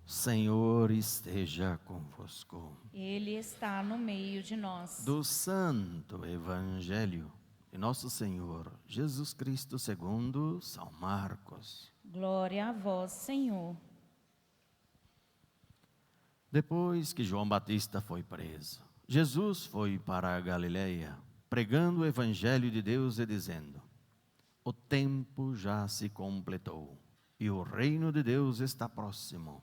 Senhor esteja convosco. Ele está no meio de nós. Do Santo Evangelho de Nosso Senhor Jesus Cristo segundo São Marcos. Glória a vós, Senhor. Depois que João Batista foi preso, Jesus foi para a Galileia, pregando o Evangelho de Deus e dizendo: o tempo já se completou e o reino de Deus está próximo.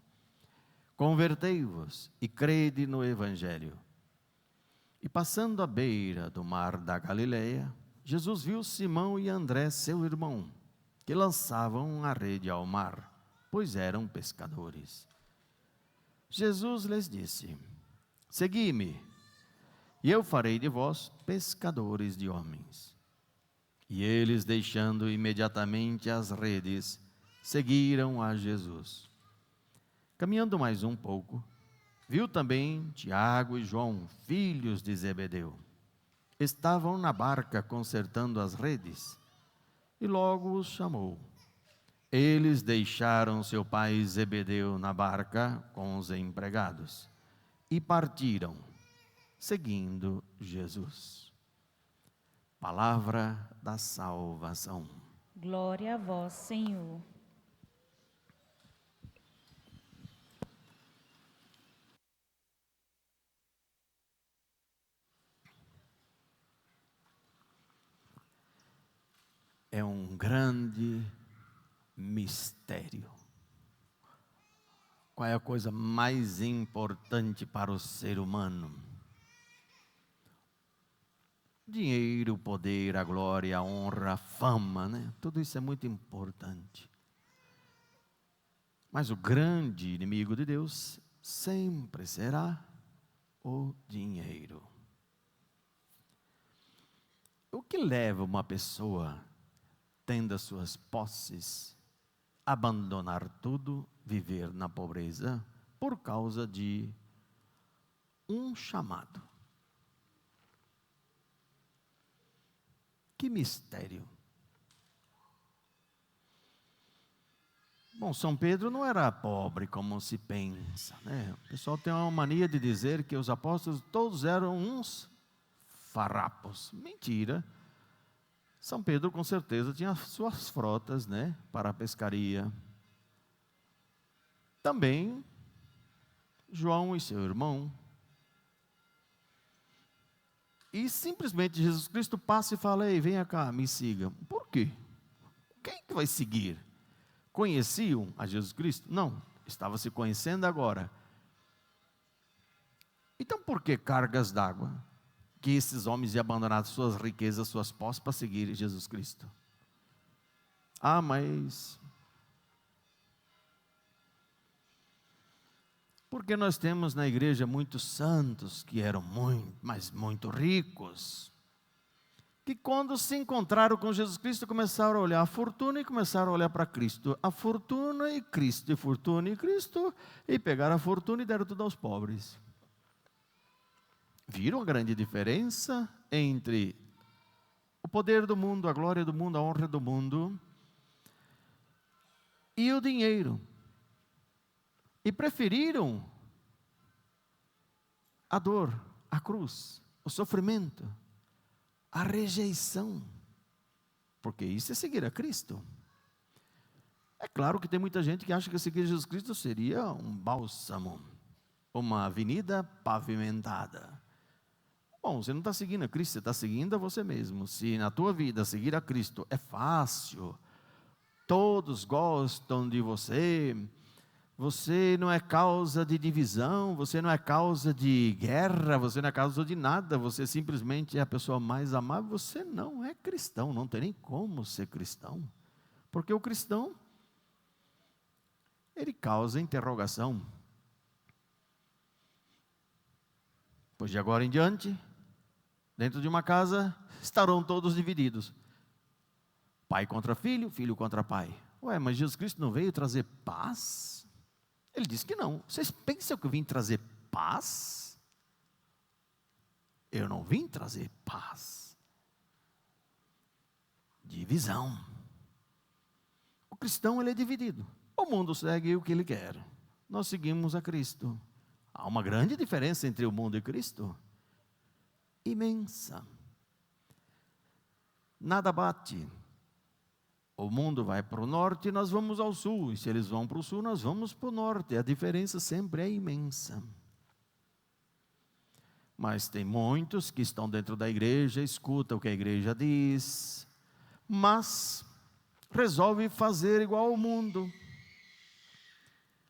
Convertei-vos e crede no Evangelho. E passando à beira do mar da Galileia, Jesus viu Simão e André, seu irmão, que lançavam a rede ao mar, pois eram pescadores. Jesus lhes disse: segui-me, e eu farei de vós pescadores de homens. E eles, deixando imediatamente as redes, seguiram a Jesus. Caminhando mais um pouco, viu também Tiago e João, filhos de Zebedeu. Estavam na barca consertando as redes, e logo os chamou. Eles deixaram seu pai Zebedeu na barca com os empregados e partiram, seguindo Jesus. Palavra da salvação. Glória a vós, Senhor. É um grande mistério. Qual é a coisa mais importante para o ser humano? Dinheiro, o poder, a glória, a honra, a fama, né? Tudo isso é muito importante. Mas o grande inimigo de Deus sempre será o dinheiro. O que leva uma pessoa, tendo as suas posses, a abandonar tudo, viver na pobreza, por causa de um chamado? Que mistério. Bom, São Pedro não era pobre como se pensa, né? O pessoal tem uma mania de dizer que os apóstolos todos eram uns farrapos. Mentira. São Pedro com certeza tinha suas frotas, né, para a pescaria. Também João e seu irmão. E simplesmente Jesus Cristo passa e fala: ei, venha cá, me siga. Por quê? Quem que vai seguir? Conheciam a Jesus Cristo? Não, estava se conhecendo agora. Então por que cargas d'água? Que esses homens iam abandonar suas riquezas, suas posses para seguir Jesus Cristo? Ah, mas... porque nós temos na igreja muitos santos que eram muito, mas muito ricos, que quando se encontraram com Jesus Cristo, começaram a olhar a fortuna e começaram a olhar para Cristo. A fortuna e Cristo, e fortuna e Cristo, e pegaram a fortuna e deram tudo aos pobres. Viram a grande diferença entre o poder do mundo, a glória do mundo, a honra do mundo e o dinheiro? E preferiram a dor, a cruz, o sofrimento, a rejeição, porque isso é seguir a Cristo. É claro que tem muita gente que acha que seguir Jesus Cristo seria um bálsamo, uma avenida pavimentada. Bom, você não está seguindo a Cristo, você está seguindo a você mesmo. Se na tua vida seguir a Cristo é fácil, todos gostam de você, você não é causa de divisão, você não é causa de guerra, você não é causa de nada, você simplesmente é a pessoa mais amável, você não é cristão, não tem nem como ser cristão. Porque o cristão, ele causa interrogação. Pois de agora em diante, dentro de uma casa, estarão todos divididos. Pai contra filho, filho contra pai. Ué, mas Jesus Cristo não veio trazer paz? Ele disse que não. Vocês pensam que eu vim trazer paz? Eu não vim trazer paz. Divisão. O cristão, ele é dividido. O mundo segue o que ele quer. nós seguimos a Cristo. Há uma grande diferença entre o mundo e Cristo. Imensa. Nada bate. O mundo vai para o norte e nós vamos ao sul. E se eles vão para o sul, nós vamos para o norte. A diferença sempre é imensa. Mas tem muitos que estão dentro da igreja, escutam o que a igreja diz, mas resolve fazer igual ao mundo.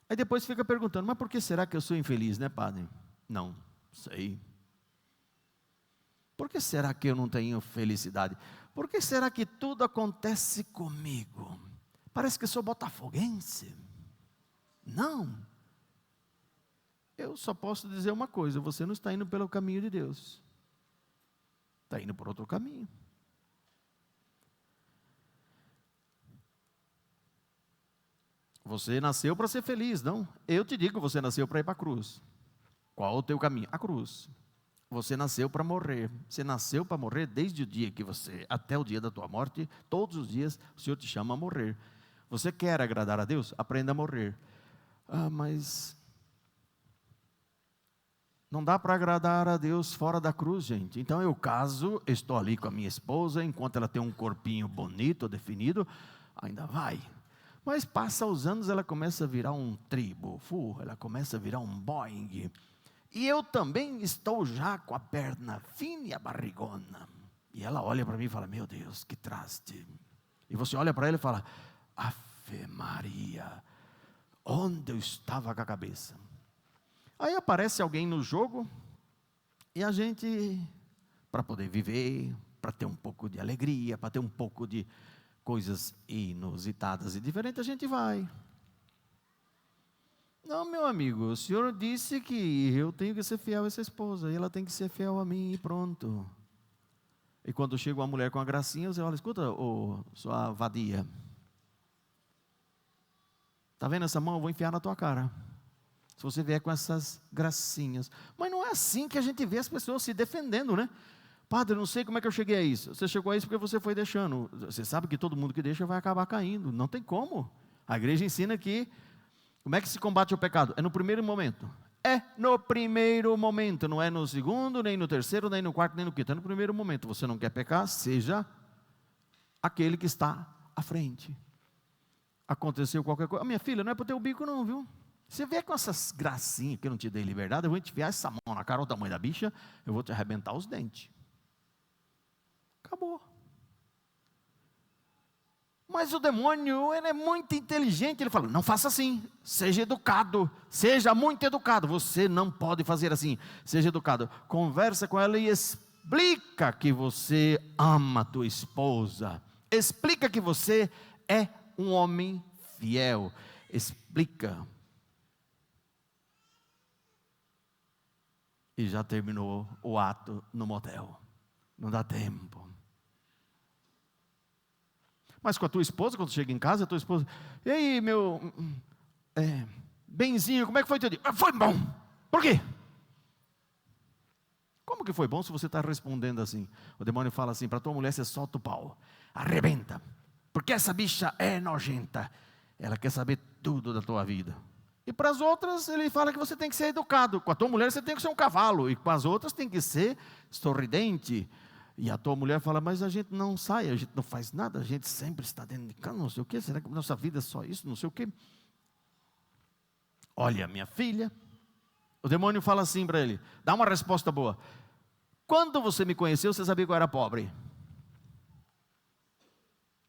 Aí depois fica perguntando, mas por que será que eu sou infeliz, né, padre? Não sei. Por que será que eu não tenho felicidade? Por que será que tudo acontece comigo? Parece que eu sou botafoguense. Não. Eu só posso dizer uma coisa, você não está indo pelo caminho de Deus. Está indo por outro caminho. Você nasceu para ser feliz, não? Eu te digo, você nasceu para ir para a cruz. Qual o teu caminho? A cruz. Você nasceu para morrer. Você nasceu para morrer desde o dia que você, até o dia da tua morte, todos os dias o Senhor te chama a morrer. Você quer agradar a Deus? Aprenda a morrer. Ah, mas não dá para agradar a Deus fora da cruz, gente. Então eu caso, estou ali com a minha esposa, enquanto ela tem um corpinho bonito, definido, ainda vai. Mas passa os anos, ela começa a virar um tribo, ela começa a virar um Boeing. E eu também estou já com a perna fina e a barrigona. E ela olha para mim e fala, meu Deus, que traste. E você olha para ela e fala, Ave Maria, onde eu estava com a cabeça? Aí aparece alguém no jogo, e a gente, para poder viver, para ter um pouco de alegria, para ter um pouco de coisas inusitadas e diferentes, a gente vai. Não, meu amigo, o Senhor disse que eu tenho que ser fiel a essa esposa, e ela tem que ser fiel a mim, e pronto. E quando chega uma mulher com a gracinha, você fala, escuta, sua vadia, está vendo essa mão? Eu vou enfiar na tua cara. Se você vier com essas gracinhas. Mas não é assim que a gente vê as pessoas se defendendo, né? Padre, eu não sei como é que eu cheguei a isso. Você chegou a isso porque você foi deixando. Você sabe que todo mundo que deixa vai acabar caindo. Não tem como. A igreja ensina que, como é que se combate o pecado? É no primeiro momento. É no primeiro momento. Não é no segundo, nem no terceiro, nem no quarto, nem no quinto. É no primeiro momento. Você não quer pecar? Seja aquele que está à frente. Aconteceu qualquer coisa. Minha filha, não é para ter o bico não, viu? Você vê com essas gracinhas que eu não te dei liberdade, eu vou te enfiar essa mão na cara, o tamanho da bicha, eu vou te arrebentar os dentes. Acabou. Mas o demônio, ele é muito inteligente, ele fala, não faça assim, seja educado, seja muito educado, você não pode fazer assim, seja educado. Conversa com ela e explica que você ama a tua esposa, explica que você é um homem fiel, explica. E já terminou o ato no motel. Não dá tempo. Mas com a tua esposa, quando chega em casa, a tua esposa, e aí, meu benzinho, como é que foi teu dia? Foi bom. Por quê? Como que foi bom se você está respondendo assim? O demônio fala assim, para tua mulher você solta o pau, arrebenta, porque essa bicha é nojenta, ela quer saber tudo da tua vida. E para as outras, ele fala que você tem que ser educado. Com a tua mulher, você tem que ser um cavalo. E com as outras, tem que ser sorridente. E a tua mulher fala, mas a gente não sai, a gente não faz nada, a gente sempre está dentro de casa, não sei o quê. Será que nossa vida é só isso, não sei o quê? Olha, minha filha, o demônio fala assim para ele, dá uma resposta boa. Quando você me conheceu, você sabia que eu era pobre.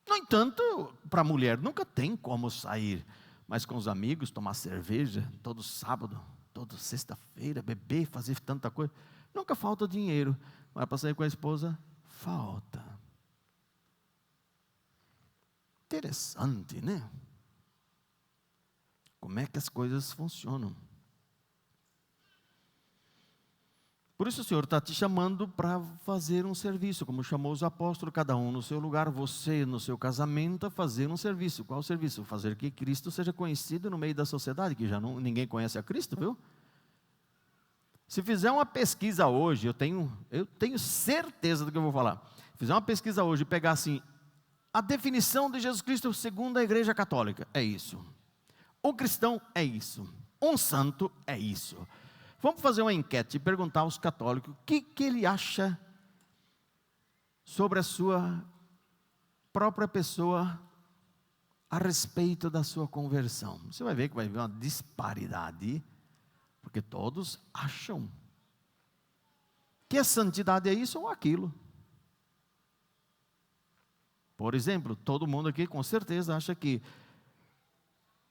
No entanto, para a mulher, nunca tem como sair, mas com os amigos, tomar cerveja, todo sábado, toda sexta-feira, beber, fazer tanta coisa. Nunca falta dinheiro, mas para sair com a esposa, falta. Interessante, né? Como é que as coisas funcionam. Por isso o Senhor está te chamando para fazer um serviço, como chamou os apóstolos, cada um no seu lugar, você no seu casamento, a fazer um serviço. Qual o serviço? Fazer que Cristo seja conhecido no meio da sociedade, que já ninguém conhece a Cristo, viu? Se fizer uma pesquisa hoje, eu tenho certeza do que eu vou falar. Fizer uma pesquisa hoje e pegar assim, a definição de Jesus Cristo segundo a Igreja Católica, é isso. O cristão é isso. Um santo é isso. Vamos fazer uma enquete e perguntar aos católicos o que ele acha sobre a sua própria pessoa a respeito da sua conversão. Você vai ver que vai haver uma disparidade, porque todos acham que a santidade é isso ou aquilo. Por exemplo, todo mundo aqui com certeza acha que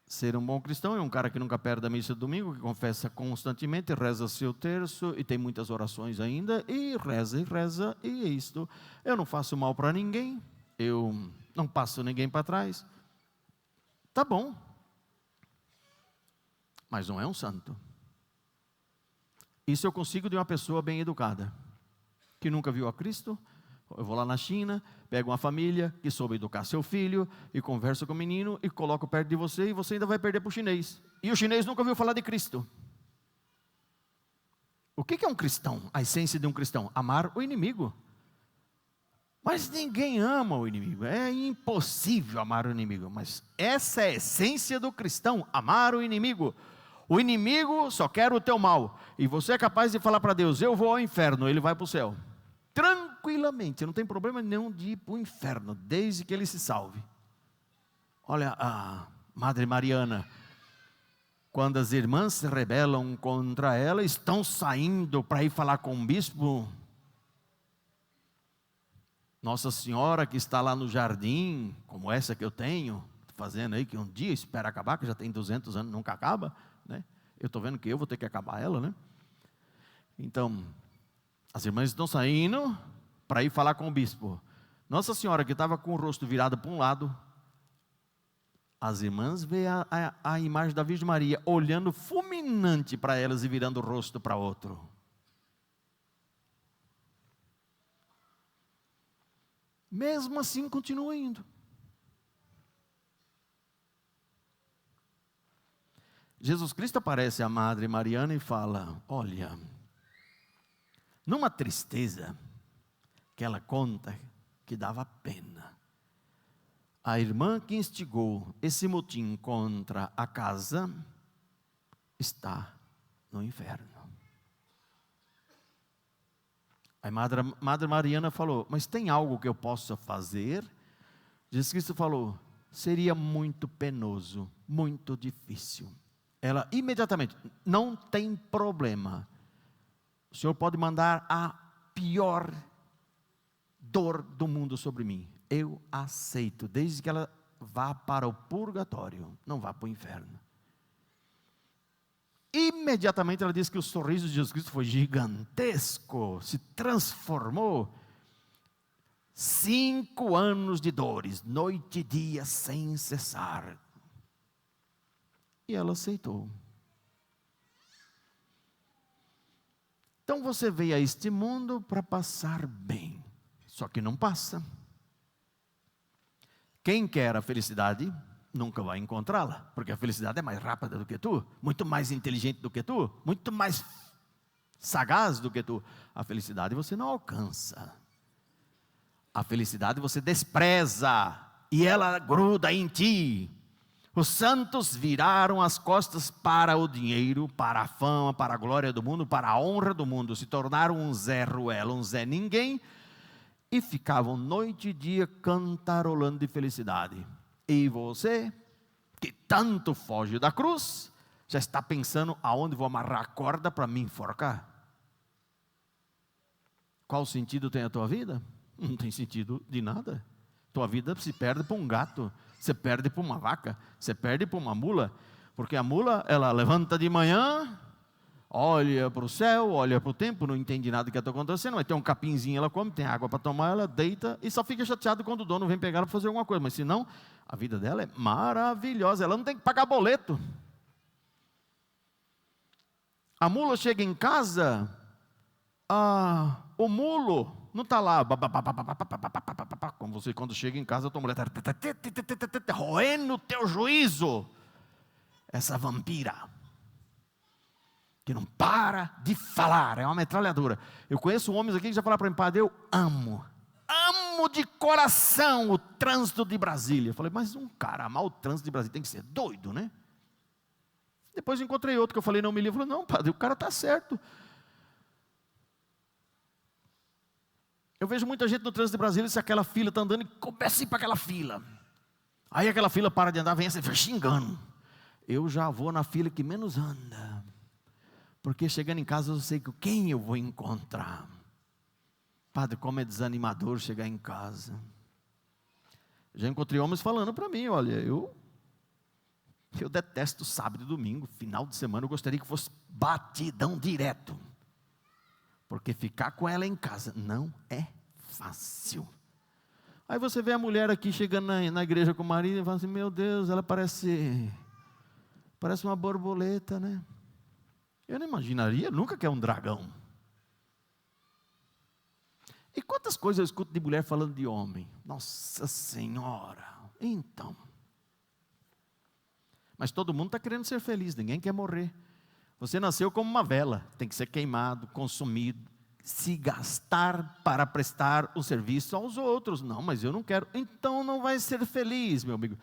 ser um bom cristão é um cara que nunca perde a missa do domingo, que confessa constantemente, reza seu terço e tem muitas orações ainda, e reza, e é isto. Eu não faço mal para ninguém, eu não passo ninguém para trás. Tá bom, mas não é um santo. Isso eu consigo de uma pessoa bem educada, que nunca viu a Cristo. Eu vou lá na China, pego uma família que soube educar seu filho, e converso com o menino, e coloco perto de você, e você ainda vai perder para o chinês. E o chinês nunca ouviu falar de Cristo. O que é um cristão? A essência de um cristão? Amar o inimigo. Mas ninguém ama o inimigo, é impossível amar o inimigo. Mas essa é a essência do cristão, amar o inimigo. O inimigo só quer o teu mal, e você é capaz de falar para Deus, eu vou ao inferno, ele vai para o céu. Tranquilamente, não tem problema nenhum de ir para o inferno, desde que ele se salve. Olha a Madre Mariana, quando as irmãs se rebelam contra ela, estão saindo para ir falar com o bispo. Nossa Senhora que está lá no jardim, como essa que eu tenho, fazendo aí, que um dia espera acabar, que já tem 200 anos, nunca acaba, né? Eu estou vendo que eu vou ter que acabar ela, né? Então, as irmãs estão saindo para ir falar com o bispo. Nossa Senhora que estava com o rosto virado para um lado, as irmãs veem a imagem da Virgem Maria olhando fulminante para elas e virando o rosto para outro. Mesmo assim continua indo. Jesus Cristo aparece à Madre Mariana e fala, olha, numa tristeza que ela conta que dava pena, a irmã que instigou esse motim contra a casa está no inferno. A Madre Mariana falou, mas tem algo que eu possa fazer? Jesus Cristo falou, seria muito penoso, muito difícil. Ela imediatamente, não tem problema. O Senhor pode mandar a pior dor do mundo sobre mim. Eu aceito, desde que ela vá para o purgatório, não vá para o inferno. Imediatamente ela disse que o sorriso de Jesus Cristo foi gigantesco, se transformou. 5 anos de dores, noite e dia sem cessar. E ela aceitou. Então você veio a este mundo para passar bem, só que não passa. Quem quer a felicidade nunca vai encontrá-la, porque a felicidade é mais rápida do que tu, muito mais inteligente do que tu, muito mais sagaz do que tu. A felicidade você não alcança. A felicidade você despreza e ela gruda em ti. Os santos viraram as costas para o dinheiro, para a fama, para a glória do mundo, para a honra do mundo. Se tornaram um Zé Ruela, um Zé Ninguém, e ficavam noite e dia cantarolando de felicidade. E você, que tanto foge da cruz, já está pensando aonde vou amarrar a corda para me enforcar? Qual sentido tem a tua vida? Não tem sentido de nada. Tua vida se perde para um gato, você perde para uma vaca, você perde para uma mula, porque a mula, ela levanta de manhã, olha para o céu, olha para o tempo, não entende nada do que está acontecendo, mas tem um capinzinho, ela come, tem água para tomar, ela deita e só fica chateada quando o dono vem pegar ela para fazer alguma coisa, mas senão, a vida dela é maravilhosa, ela não tem que pagar boleto. A mula chega em casa, o mulo não está lá, como você quando chega em casa, a tua mulher está roendo o teu juízo, essa vampira, que não para de falar, é uma metralhadora. Eu conheço homens aqui que já falaram para mim, padre, eu amo de coração o trânsito de Brasília. Eu falei, mas um cara amar o trânsito de Brasília tem que ser doido, né? Depois encontrei outro que eu falei, não me livro. Falou, não, padre, o cara está certo. Eu vejo muita gente no trânsito de Brasília, se aquela fila está andando, e começa a ir para aquela fila. Aí aquela fila para de andar, vem assim, xingando. Eu já vou na fila que menos anda. Porque chegando em casa eu sei quem eu vou encontrar. Padre, como é desanimador chegar em casa. Já encontrei homens falando para mim, olha, eu detesto sábado e domingo, final de semana eu gostaria que fosse batidão direto. Porque ficar com ela em casa não é fácil. Aí você vê a mulher aqui chegando na igreja com o marido e fala assim, meu Deus, ela parece uma borboleta, né? Eu não imaginaria nunca que é um dragão. E quantas coisas eu escuto de mulher falando de homem? Nossa Senhora, então. Mas todo mundo está querendo ser feliz, ninguém quer morrer. Você nasceu como uma vela, tem que ser queimado, consumido, se gastar para prestar o serviço aos outros. Não, mas eu não quero. Então não vai ser feliz, meu amigo.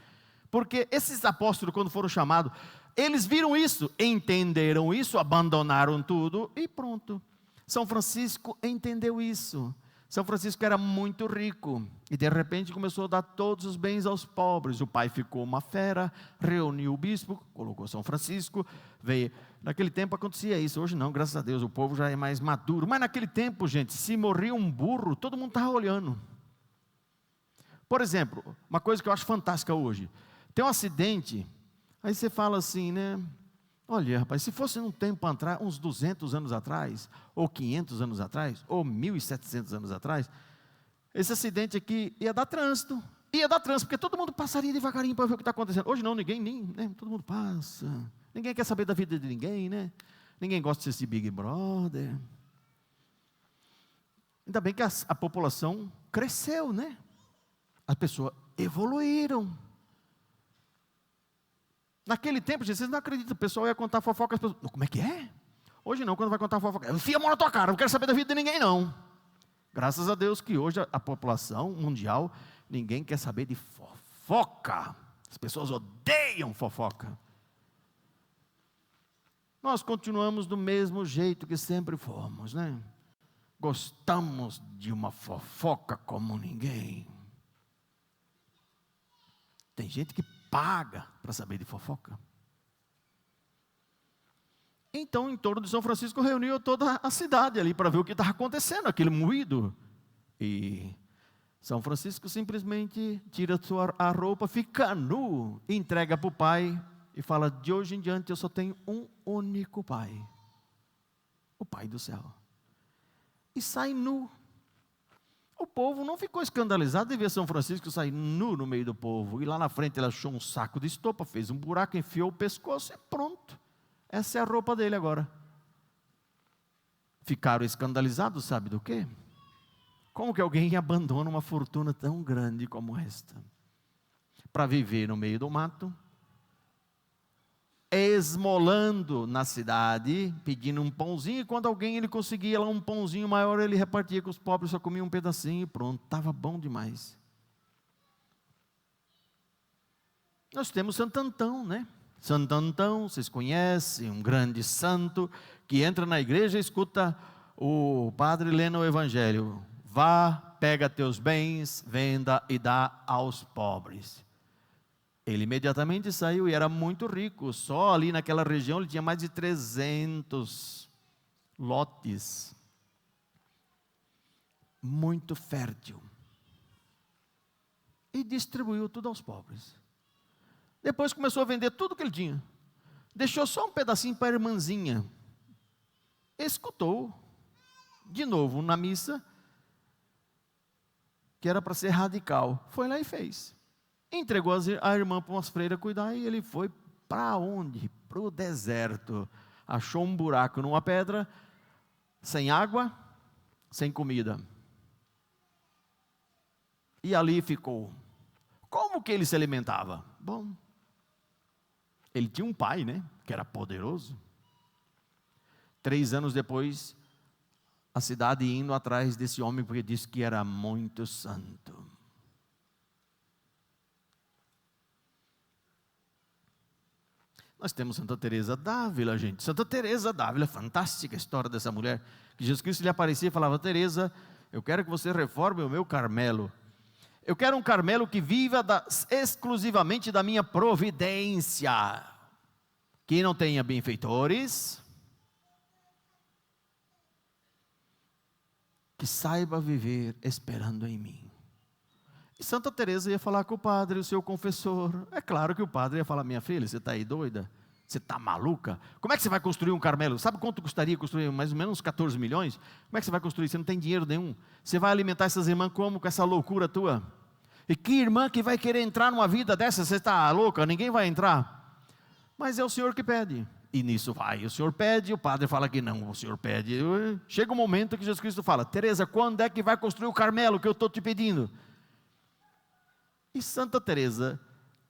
Porque esses apóstolos, quando foram chamados, eles viram isso, entenderam isso, abandonaram tudo e pronto. São Francisco entendeu isso. São Francisco era muito rico e de repente começou a dar todos os bens aos pobres. O pai ficou uma fera, reuniu o bispo, colocou São Francisco, veio. Naquele tempo acontecia isso, hoje não, graças a Deus, o povo já é mais maduro. Mas naquele tempo, gente, se morria um burro, todo mundo estava olhando. Por exemplo, uma coisa que eu acho fantástica hoje, tem um acidente, aí você fala assim, né? Olha, rapaz, se fosse um tempo atrás, uns 200 anos atrás, ou 500 anos atrás, ou 1.700 anos atrás, esse acidente aqui ia dar trânsito, porque todo mundo passaria devagarinho para ver o que está acontecendo. Hoje não, ninguém nem, né, todo mundo passa, ninguém quer saber da vida de ninguém, né? Ninguém gosta de ser Big Brother. Ainda bem que a população cresceu, né? As pessoas evoluíram. Naquele tempo, gente, vocês não acreditam, o pessoal ia contar fofoca, as pessoas, como é que é? Hoje não, quando vai contar fofoca, enfia a mão na tua cara, não quero saber da vida de ninguém não. Graças a Deus que hoje a população mundial, ninguém quer saber de fofoca. As pessoas odeiam fofoca. Nós continuamos do mesmo jeito que sempre fomos, né? Gostamos de uma fofoca como ninguém. Tem gente que paga para saber de fofoca. Então, em torno de São Francisco, reuniu toda a cidade ali para ver o que estava acontecendo, aquele moído. E São Francisco simplesmente tira a roupa, fica nu, entrega para o pai e fala, de hoje em diante eu só tenho um único pai, o Pai do céu. E sai nu. O povo não ficou escandalizado de ver São Francisco sair nu no meio do povo. E lá na frente ele achou um saco de estopa, fez um buraco, enfiou o pescoço e pronto. Essa é a roupa dele agora. Ficaram escandalizados, sabe do quê? Como que alguém abandona uma fortuna tão grande como esta? Para viver no meio do mato, esmolando na cidade, pedindo um pãozinho, e quando ele conseguia lá um pãozinho maior, ele repartia com os pobres, só comia um pedacinho e pronto, estava bom demais. Nós temos Santo Antão, né? Santo Antão, vocês conhecem, um grande santo, que entra na igreja e escuta o padre lendo o evangelho. Vá, pega teus bens, venda e dá aos pobres. Ele imediatamente saiu e era muito rico, só ali naquela região ele tinha mais de 300 lotes, muito fértil, e distribuiu tudo aos pobres. Depois começou a vender tudo que ele tinha, deixou só um pedacinho para a irmãzinha, escutou, de novo na missa, que era para ser radical, foi lá e fez. Entregou a irmã para umas freiras cuidar e ele foi para onde? Para o deserto. Achou um buraco numa pedra, sem água, sem comida. E ali ficou. Como que ele se alimentava? Bom, ele tinha um pai, né? Que era poderoso. 3 anos depois, a cidade indo atrás desse homem, porque disse que era muito santo. Nós temos Santa Teresa d'Ávila, gente. Santa Teresa d'Ávila, fantástica a história dessa mulher. Que Jesus Cristo lhe aparecia e falava: Teresa, eu quero que você reforme o meu Carmelo. Eu quero um Carmelo que viva exclusivamente da minha providência. Que não tenha benfeitores. Que saiba viver esperando em mim. E Santa Teresa ia falar com o padre, o seu confessor. É claro que o padre ia falar: minha filha, você está aí doida? Você está maluca? Como é que você vai construir um Carmelo? Sabe quanto custaria construir? Mais ou menos uns 14 milhões? Como é que você vai construir? Você não tem dinheiro nenhum. Você vai alimentar essas irmãs como? Com essa loucura tua? E que irmã que vai querer entrar numa vida dessa? Você está louca? Ninguém vai entrar. Mas é o Senhor que pede. E nisso vai. O Senhor pede, o padre fala que não. O Senhor pede. Chega um momento que Jesus Cristo fala: Teresa, quando é que vai construir o Carmelo que eu estou te pedindo? E Santa Teresa,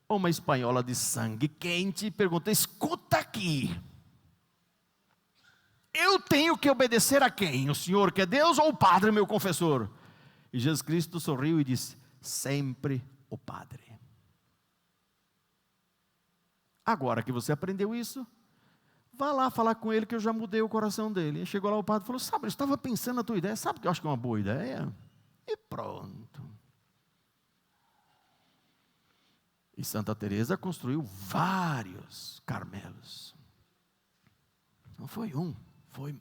uma espanhola de sangue quente, pergunta: escuta aqui, eu tenho que obedecer a quem? O Senhor que é Deus ou o Padre, meu confessor? E Jesus Cristo sorriu e disse: sempre o Padre. Agora que você aprendeu isso, vá lá falar com ele que eu já mudei o coração dele. E chegou lá o padre e falou: sabe, eu estava pensando na tua ideia, sabe que eu acho que é uma boa ideia? E pronto. E Santa Teresa construiu vários Carmelos. Não foi um,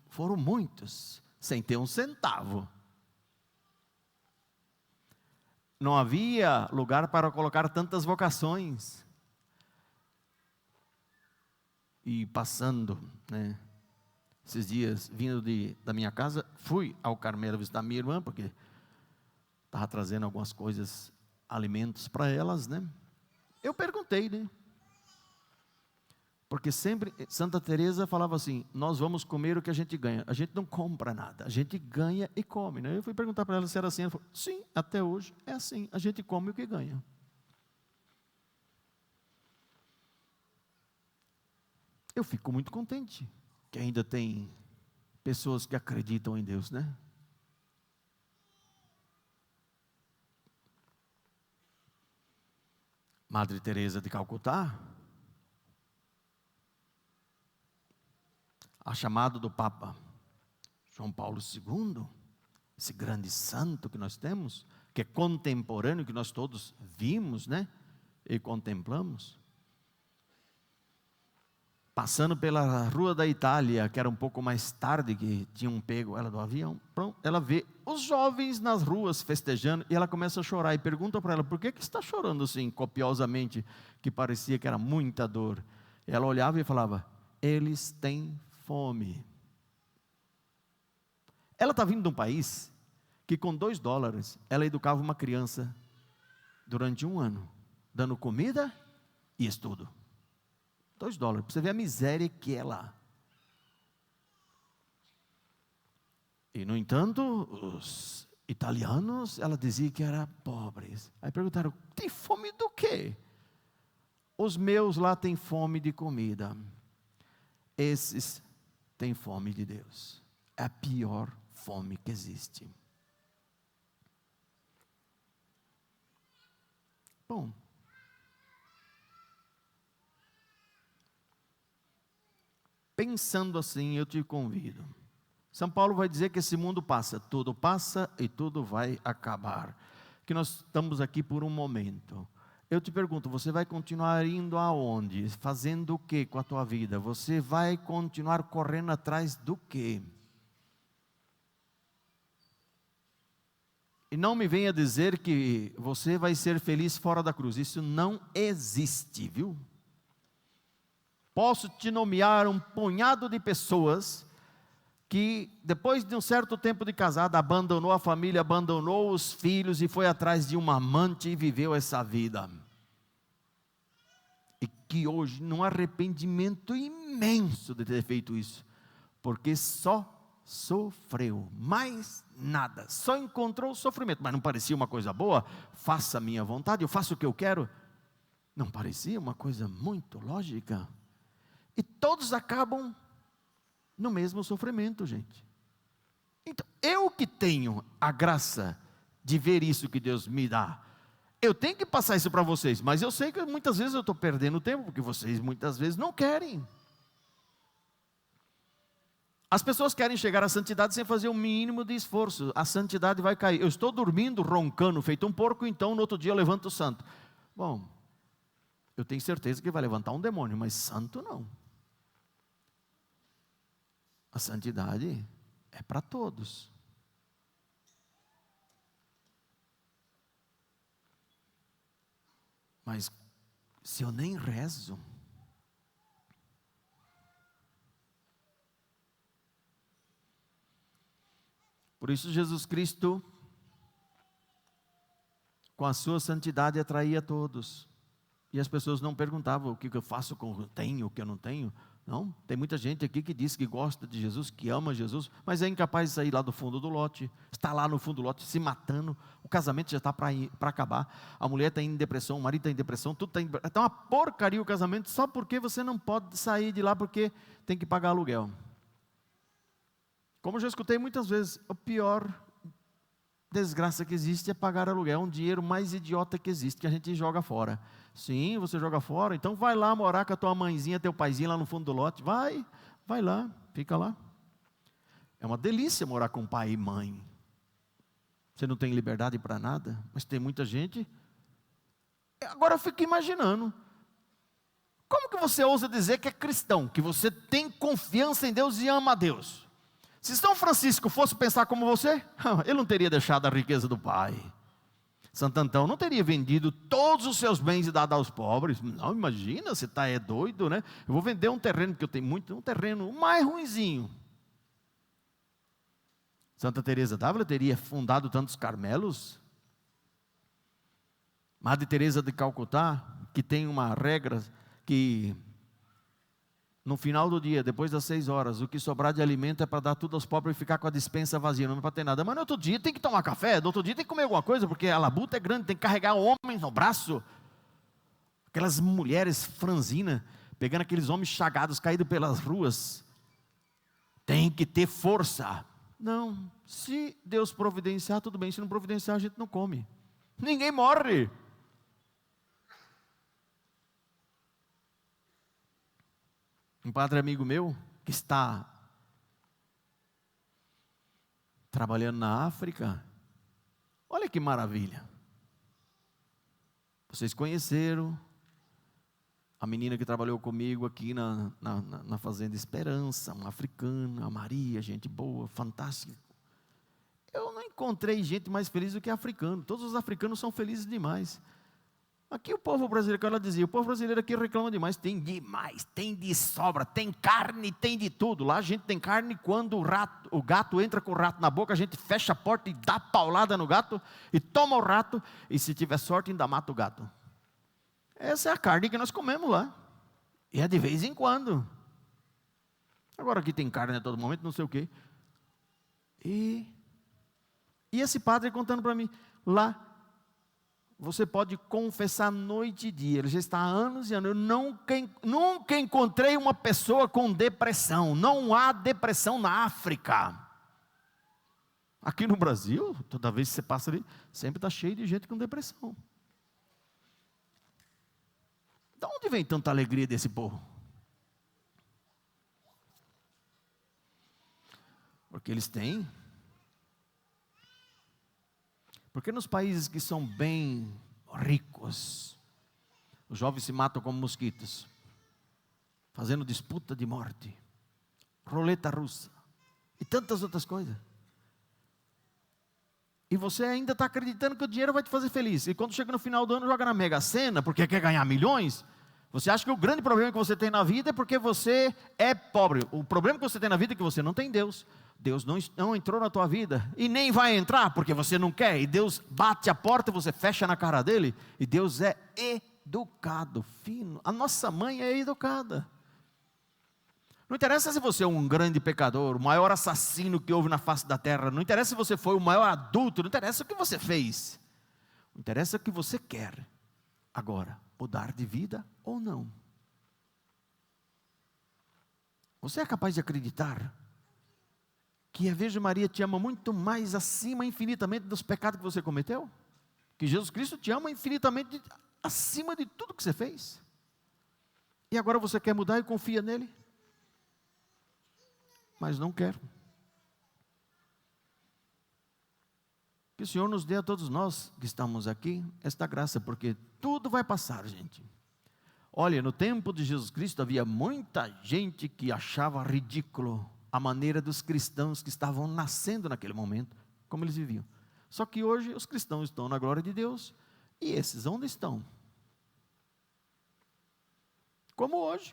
foram muitos, sem ter um centavo. Não havia lugar para colocar tantas vocações. E passando, esses dias, vindo da minha casa, fui ao Carmelo visitar minha irmã, porque estava trazendo algumas coisas, alimentos para elas, Eu perguntei, Porque sempre Santa Teresa falava assim: nós vamos comer o que a gente ganha. A gente não compra nada, a gente ganha e come, Eu fui perguntar para ela se era assim. Ela falou: sim, até hoje é assim, a gente come o que ganha. Eu fico muito contente que ainda tem pessoas que acreditam em Deus, Madre Teresa de Calcutá, a chamado do Papa João Paulo II, esse grande santo que nós temos, que é contemporâneo, que nós todos vimos, e contemplamos, passando pela rua da Itália, que era um pouco mais tarde, que tinham pego ela do avião, pronto, ela vê os jovens nas ruas festejando, e ela começa a chorar, e pergunta para ela: por que está chorando assim, copiosamente, que parecia que era muita dor? E ela olhava e falava: eles têm fome. Ela está vindo de um país, que com $2, ela educava uma criança, durante 1 ano, dando comida e estudo. $2, para você ver a miséria que é lá. E no entanto, os italianos, ela dizia que eram pobres. Aí perguntaram: tem fome do quê? Os meus lá têm fome de comida. Esses têm fome de Deus. É a pior fome que existe. Bom, pensando assim, eu te convido. São Paulo vai dizer que esse mundo tudo passa e tudo vai acabar. Que nós estamos aqui por um momento. Eu te pergunto: você vai continuar indo aonde? Fazendo o que com a tua vida? Você vai continuar correndo atrás do quê? E não me venha dizer que você vai ser feliz fora da cruz. Isso não existe, viu? Posso te nomear um punhado de pessoas que, depois de um certo tempo de casada, abandonou a família, abandonou os filhos e foi atrás de uma amante e viveu essa vida. E que hoje, num arrependimento imenso de ter feito isso, porque só sofreu, mais nada, só encontrou sofrimento. Mas não parecia uma coisa boa? Faça a minha vontade, eu faço o que eu quero. Não parecia uma coisa muito lógica? E todos acabam no mesmo sofrimento, gente. Então, eu que tenho a graça de ver isso que Deus me dá, Eu tenho que passar isso para vocês, mas eu sei que muitas vezes eu estou perdendo tempo, porque vocês muitas vezes não querem. As pessoas querem chegar à santidade sem fazer o mínimo de esforço. A santidade vai cair. Eu estou dormindo, roncando, feito um porco, então no outro dia eu levanto o santo. Bom, eu tenho certeza que vai levantar um demônio, mas santo não. A santidade é para todos. Mas se eu nem rezo, por isso Jesus Cristo, com a sua santidade, atraía todos. E as pessoas não perguntavam o que eu faço com o que eu tenho, o que eu não tenho. Não, tem muita gente aqui que diz que gosta de Jesus, que ama Jesus, mas é incapaz de sair lá do fundo do lote, está lá no fundo do lote se matando, o casamento já está para acabar, a mulher está em depressão, o marido está em depressão, tudo está uma porcaria o casamento, só porque você não pode sair de lá porque tem que pagar aluguel. Como eu já escutei muitas vezes, a pior desgraça que existe é pagar aluguel, é um dinheiro mais idiota que existe, que a gente joga fora. Sim, você joga fora, então vai lá morar com a tua mãezinha, teu paizinho lá no fundo do lote, vai lá, fica lá. É uma delícia morar com pai e mãe. Você não tem liberdade para nada, mas tem muita gente. Agora eu fico imaginando, como que você ousa dizer que é cristão, que você tem confiança em Deus e ama a Deus? Se São Francisco fosse pensar como você, ele não teria deixado a riqueza do pai. Santo Antão não teria vendido todos os seus bens e dado aos pobres. Não, imagina, você está doido, né? Eu vou vender um terreno, porque eu tenho muito, um terreno mais ruinzinho. Santa Teresa d'Ávila teria fundado tantos Carmelos. Madre Teresa de Calcutá, que tem uma regra que no final do dia, depois das 6 horas, o que sobrar de alimento é para dar tudo aos pobres e ficar com a despensa vazia, não é para ter nada. Mas no outro dia tem que tomar café, no outro dia tem que comer alguma coisa, porque a labuta é grande, tem que carregar homens no braço. Aquelas mulheres franzinas, pegando aqueles homens chagados, caídos pelas ruas. Tem que ter força. Não, se Deus providenciar, tudo bem, se não providenciar, a gente não come. Ninguém morre. Um padre amigo meu, que está trabalhando na África, olha que maravilha. Vocês conheceram a menina que trabalhou comigo aqui na Fazenda Esperança, uma africana, a Maria, gente boa, fantástica. Eu não encontrei gente mais feliz do que africano, todos os africanos são felizes demais. Aqui o povo brasileiro, que ela dizia, o povo brasileiro aqui reclama demais, tem de sobra, tem carne, tem de tudo. Lá a gente tem carne quando o gato entra com o rato na boca, a gente fecha a porta e dá paulada no gato, e toma o rato, e se tiver sorte ainda mata o gato. Essa é a carne que nós comemos lá, e é de vez em quando. Agora aqui tem carne a todo momento, não sei o quê. E esse padre contando para mim, lá, você pode confessar noite e dia, ele já está há anos e anos, eu nunca encontrei uma pessoa com depressão, não há depressão na África. Aqui no Brasil, toda vez que você passa ali, sempre está cheio de gente com depressão. De onde vem tanta alegria desse povo? Porque eles têm. Porque nos países que são bem ricos, os jovens se matam como mosquitos, fazendo disputa de morte, roleta russa e tantas outras coisas. E você ainda está acreditando que o dinheiro vai te fazer feliz. E quando chega no final do ano, joga na Mega Sena, porque quer ganhar milhões. Você acha que o grande problema que você tem na vida é porque você é pobre. O problema que você tem na vida é que você não tem Deus. Deus não entrou na tua vida e nem vai entrar porque você não quer. E Deus bate a porta e você fecha na cara dele. E Deus é educado, fino. A nossa mãe é educada. Não interessa se você é um grande pecador, o maior assassino que houve na face da terra. Não interessa se você foi o maior adulto. Não interessa o que você fez. Não interessa o que você quer. Agora, mudar de vida ou não. Você é capaz de acreditar que a Virgem Maria te ama muito mais acima infinitamente dos pecados que você cometeu? que Jesus Cristo te ama infinitamente acima de tudo que você fez. E agora você quer mudar e confia nele? Mas não quero. Que o Senhor nos dê a todos nós que estamos aqui esta graça, porque tudo vai passar, gente. Olha, no tempo de Jesus Cristo havia muita gente que achava ridículo a maneira dos cristãos que estavam nascendo naquele momento, como eles viviam. Só que hoje os cristãos estão na glória de Deus, e esses onde estão? Como hoje.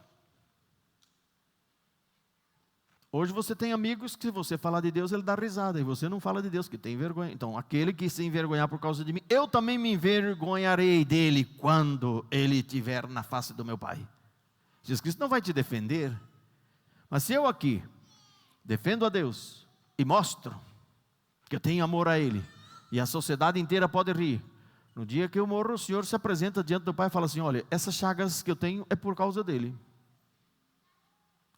Hoje você tem amigos que se você falar de Deus, ele dá risada, e você não fala de Deus, que tem vergonha. Então, aquele que se envergonhar por causa de mim, eu também me envergonharei dele quando ele estiver na face do meu Pai. Jesus Cristo não vai te defender, mas se eu aqui defendo a Deus e mostro que eu tenho amor a Ele, e a sociedade inteira pode rir, no dia que eu morro, o Senhor se apresenta diante do Pai e fala assim: olha, essas chagas que eu tenho é por causa dele.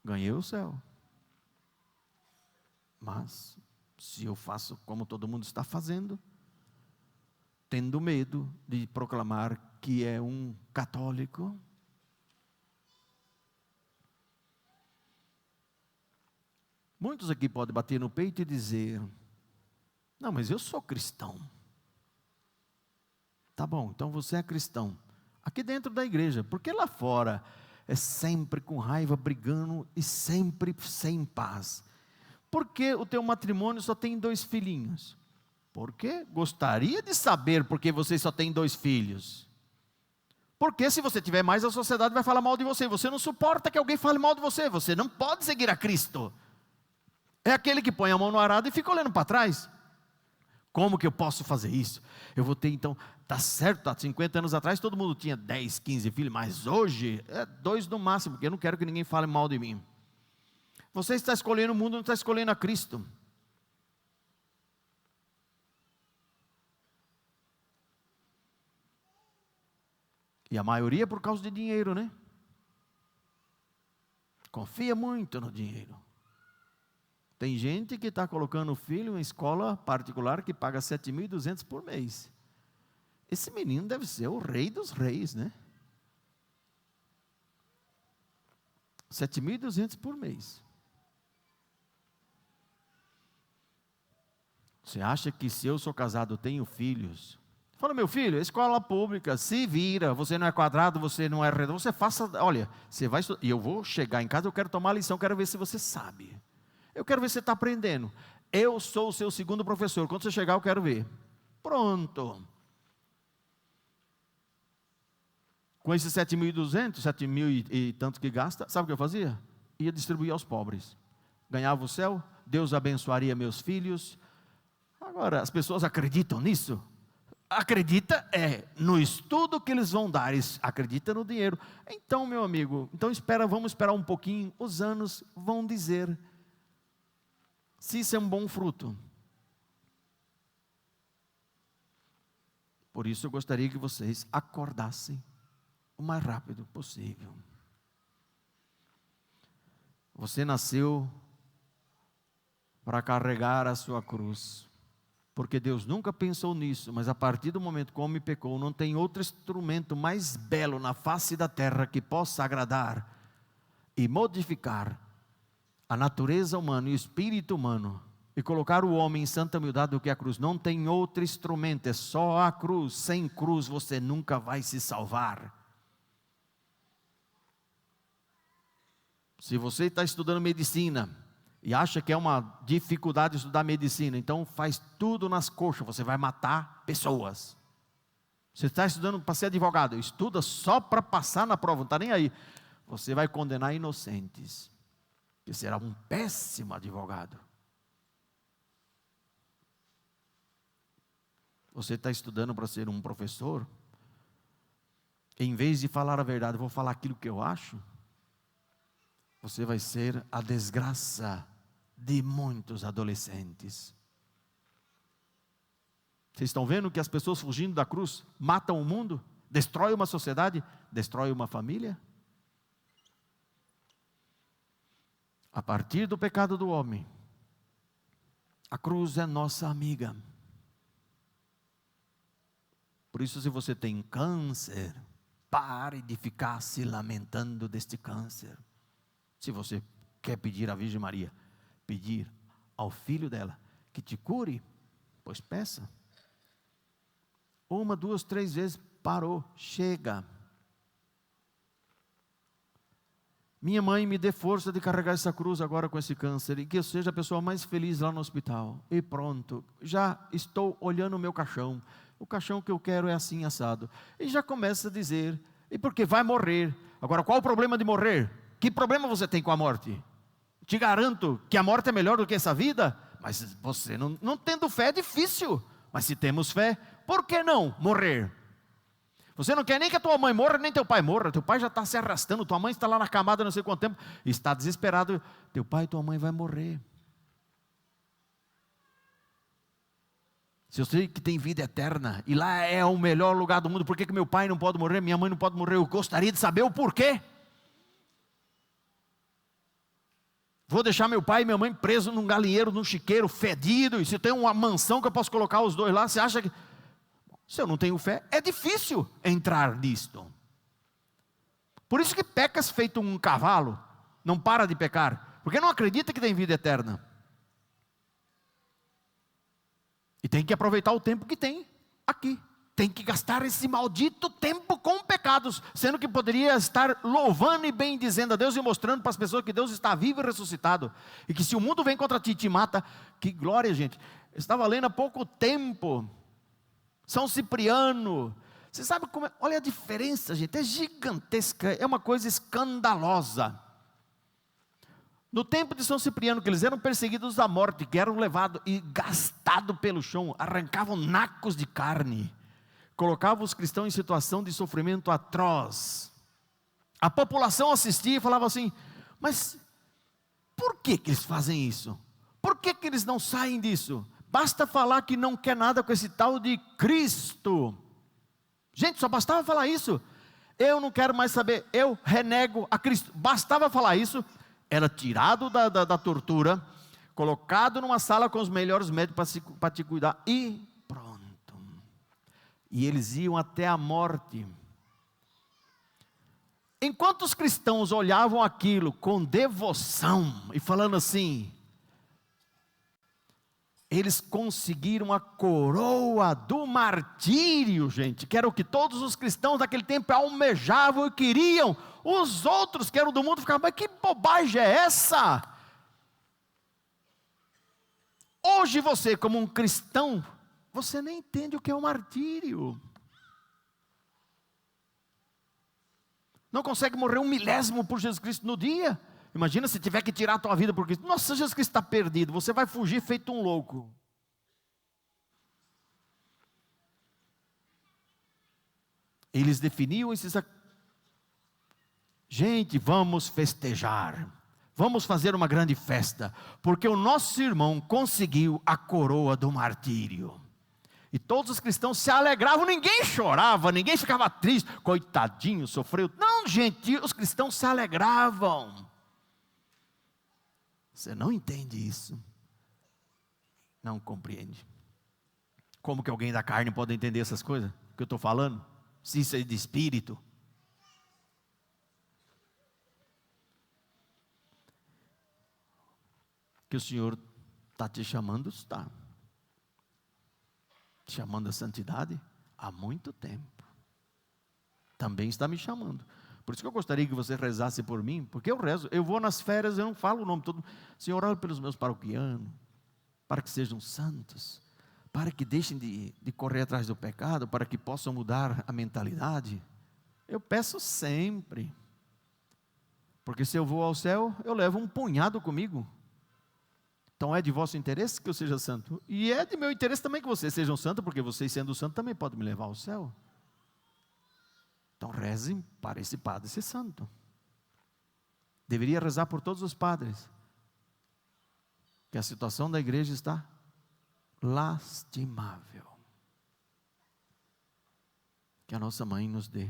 Ganhei o céu. Mas, se eu faço como todo mundo está fazendo, tendo medo de proclamar que é um católico, muitos aqui podem bater no peito e dizer: não, mas eu sou cristão. Tá bom, então você é cristão. Aqui dentro da igreja, porque lá fora é sempre com raiva, brigando e sempre sem paz. Por que o teu matrimônio só tem 2 filhinhos? Porque gostaria de saber por que você só tem 2 filhos. Porque se você tiver mais, a sociedade vai falar mal de você. Você não suporta que alguém fale mal de você. Você não pode seguir a Cristo. É aquele que põe a mão no arado e fica olhando para trás. Como que eu posso fazer isso? Eu vou ter então, tá certo, há 50 anos atrás todo mundo tinha 10, 15 filhos, mas hoje é 2 no máximo, porque eu não quero que ninguém fale mal de mim. Você está escolhendo o mundo, não está escolhendo a Cristo. E a maioria é por causa de dinheiro, né? Confia muito no dinheiro. Tem gente que está colocando o filho em escola particular que paga 7.200 por mês. Esse menino deve ser o rei dos reis, né? 7.200 por mês. Você acha que se eu sou casado, tenho filhos? Fala, meu filho, escola pública, se vira, você não é quadrado, você não é redondo, você faça, olha, você vai estudar, e eu vou chegar em casa, eu quero tomar a lição, quero ver se você sabe. Eu quero ver se você está aprendendo. Eu sou o seu segundo professor, quando você chegar eu quero ver. Pronto. Com esses 7.200, 7.000 e tanto que gasta, sabe o que eu fazia? Ia distribuir aos pobres. Ganhava o céu, Deus abençoaria meus filhos. Agora, as pessoas acreditam nisso? Acredita no estudo que eles vão dar, acredita no dinheiro. Então, meu amigo, então vamos esperar um pouquinho, os anos vão dizer se isso é um bom fruto. Por isso eu gostaria que vocês acordassem o mais rápido possível. Você nasceu para carregar a sua cruz. Porque Deus nunca pensou nisso, mas a partir do momento que o homem pecou, não tem outro instrumento mais belo na face da terra que possa agradar e modificar a natureza humana e o espírito humano e colocar o homem em santa humildade do que a cruz. Não tem outro instrumento, é só a cruz. Sem cruz você nunca vai se salvar. Se você está estudando medicina e acha que é uma dificuldade estudar medicina, então faz tudo nas coxas, você vai matar pessoas. Você está estudando para ser advogado, estuda só para passar na prova, não está nem aí. Você vai condenar inocentes, que será um péssimo advogado. Você está estudando para ser um professor, em vez de falar a verdade, vou falar aquilo que eu acho. Você vai ser a desgraça de muitos adolescentes. Vocês estão vendo que as pessoas fugindo da cruz matam o mundo, destrói uma sociedade, destrói uma família? A partir do pecado do homem, a cruz é nossa amiga. Por isso, se você tem câncer, pare de ficar se lamentando deste câncer. Se você quer pedir à Virgem Maria, pedir ao filho dela que te cure, pois peça. 1, 2, 3 vezes, parou, chega. Minha mãe me dê força de carregar essa cruz agora com esse câncer, e que eu seja a pessoa mais feliz lá no hospital. E pronto, já estou olhando o meu caixão. O caixão que eu quero é assim, assado. E já começa a dizer, e porque vai morrer. Agora, qual o problema de morrer? Que problema você tem com a morte? Te garanto que a morte é melhor do que essa vida. Mas você não tendo fé é difícil. Mas se temos fé, por que não morrer? Você não quer nem que a tua mãe morra, nem teu pai morra. Teu pai já está se arrastando, tua mãe está lá na camada não sei quanto tempo, está desesperado. Teu pai e tua mãe vai morrer. Se eu sei que tem vida eterna, e lá é o melhor lugar do mundo, por que meu pai não pode morrer, minha mãe não pode morrer? Eu gostaria de saber o porquê. Vou deixar meu pai e minha mãe presos num galinheiro, num chiqueiro fedido, e se tem uma mansão que eu posso colocar os dois lá, você acha que... Se eu não tenho fé, é difícil entrar nisto. Por isso que pecas feito um cavalo, não para de pecar, porque não acredita que tem vida eterna. E tem que aproveitar o tempo que tem aqui. Tem que gastar esse maldito tempo com pecados, sendo que poderia estar louvando e bendizendo a Deus e mostrando para as pessoas que Deus está vivo e ressuscitado. E que se o mundo vem contra ti e te mata, que glória, gente. Eu estava lendo há pouco tempo, São Cipriano. Você sabe como é? Olha a diferença, gente, é gigantesca, é uma coisa escandalosa. No tempo de São Cipriano, que eles eram perseguidos à morte, que eram levados e gastados pelo chão, arrancavam nacos de carne, colocavam os cristãos em situação de sofrimento atroz. A população assistia e falava assim, mas por que eles fazem isso? Por que eles não saem disso? Basta falar que não quer nada com esse tal de Cristo. Gente, só bastava falar isso. Eu não quero mais saber, eu renego a Cristo. Bastava falar isso. Era tirado da tortura, colocado numa sala com os melhores médicos para te cuidar, e pronto. E eles iam até a morte. Enquanto os cristãos olhavam aquilo com devoção, e falando assim, eles conseguiram a coroa do martírio, gente, que era o que todos os cristãos daquele tempo almejavam e queriam. Os outros que eram do mundo ficavam, mas que bobagem é essa? Hoje você, como um cristão, você nem entende o que é o martírio. Não consegue morrer 1/1000 por Jesus Cristo no dia. Imagina se tiver que tirar a tua vida por Cristo. Nossa, Jesus Cristo está perdido, você vai fugir feito um louco. Eles definiam esses... Gente, vamos festejar, vamos fazer uma grande festa, porque o nosso irmão conseguiu a coroa do martírio. E todos os cristãos se alegravam, ninguém chorava, ninguém ficava triste, coitadinho, sofreu. Não, gente, os cristãos se alegravam. Você não entende isso, não compreende. Como que alguém da carne pode entender essas coisas que eu estou falando? Se isso é de espírito. Que o Senhor está te chamando, está. Te chamando a santidade há muito tempo. Também está me chamando. Por isso que eu gostaria que você rezasse por mim, porque eu rezo, eu vou nas férias, eu não falo o nome todo. Senhor, ora pelos meus paroquianos, para que sejam santos, para que deixem de correr atrás do pecado, para que possam mudar a mentalidade. Eu peço sempre, porque se eu vou ao céu, eu levo um punhado comigo. Então é de vosso interesse que eu seja santo, e é de meu interesse também que vocês sejam santos, porque vocês sendo santos também podem me levar ao céu. Então rezem para esse padre ser santo. Deveria rezar por todos os padres, que a situação da igreja está lastimável. Que a nossa mãe nos dê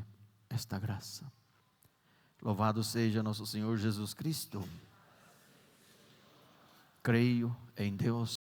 esta graça. Louvado seja nosso Senhor Jesus Cristo. Creio em Deus